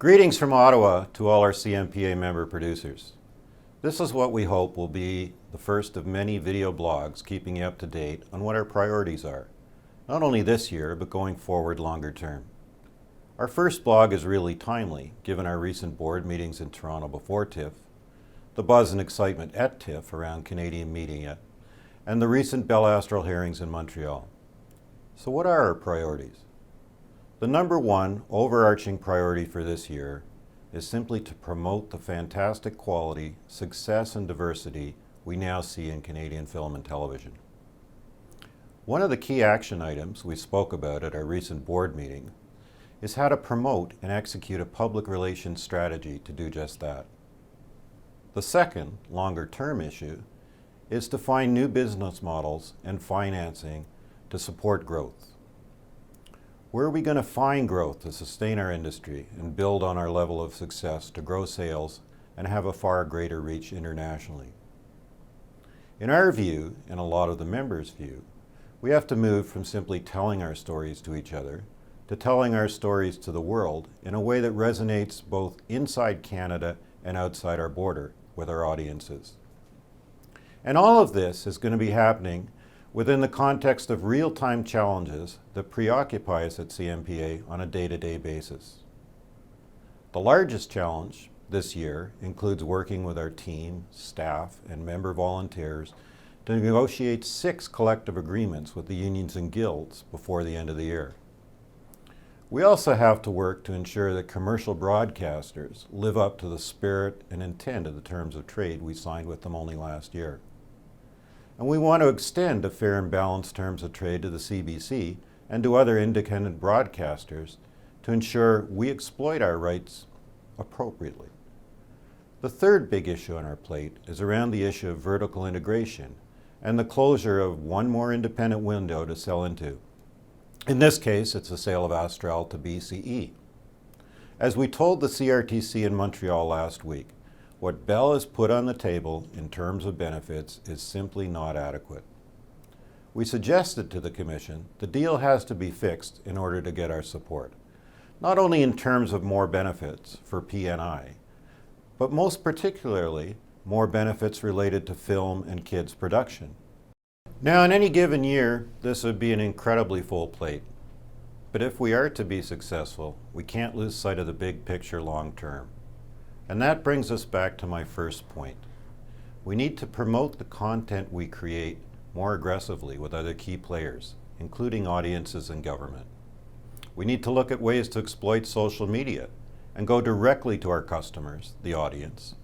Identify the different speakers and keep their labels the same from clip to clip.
Speaker 1: Greetings from Ottawa to all our CMPA member producers. This is what we hope will be the first of many video blogs keeping you up to date on what our priorities are, not only this year, but going forward longer term. Our first blog is really timely, given our recent board meetings in Toronto before TIFF, the buzz and excitement at TIFF around Canadian media, and the recent Bell Astral hearings in Montreal. So what are our priorities? The number one overarching priority for this year is simply to promote the fantastic quality, success, and diversity we now see in Canadian film and television. One of the key action items we spoke about at our recent board meeting is how to promote and execute a public relations strategy to do just that. The second, longer-term issue is to find new business models and financing to support growth. Where are we going to find growth to sustain our industry and build on our level of success to grow sales and have a far greater reach internationally? In our view, and a lot of the members' view, we have to move from simply telling our stories to each other to telling our stories to the world in a way that resonates both inside Canada and outside our border with our audiences. And all of this is going to be happening within the context of real-time challenges that preoccupy us at CMPA on a day-to-day basis. The largest challenge this year includes working with our team, staff, and member volunteers to negotiate 6 collective agreements with the unions and guilds before the end of the year. We also have to work to ensure that commercial broadcasters live up to the spirit and intent of the terms of trade we signed with them only last year. And we want to extend the fair and balanced terms of trade to the CBC and to other independent broadcasters to ensure we exploit our rights appropriately. The third big issue on our plate is around the issue of vertical integration and the closure of one more independent window to sell into. In this case, it's the sale of Astral to BCE. As we told the CRTC in Montreal last week, what Bell has put on the table in terms of benefits is simply not adequate. We suggested to the Commission the deal has to be fixed in order to get our support, not only in terms of more benefits for PNI, but most particularly more benefits related to film and kids production. Now, in any given year, this would be an incredibly full plate. But if we are to be successful, we can't lose sight of the big picture long term. And that brings us back to my first point. We need to promote the content we create more aggressively with other key players, including audiences and government. We need to look at ways to exploit social media and go directly to our customers, the audience,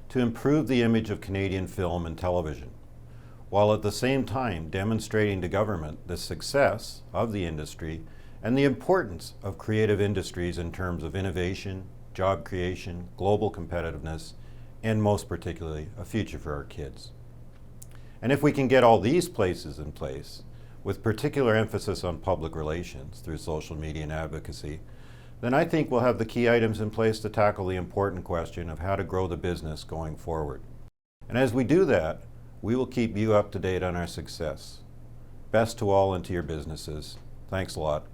Speaker 1: to improve the image of Canadian film and television, while at the same time demonstrating to government the success of the industry and the importance of creative industries in terms of innovation, job creation, global competitiveness, and most particularly, a future for our kids. And if we can get all these places in place, with particular emphasis on public relations through social media and advocacy, then I think we'll have the key items in place to tackle the important question of how to grow the business going forward. And as we do that, we will keep you up to date on our success. Best to all and to your businesses. Thanks a lot.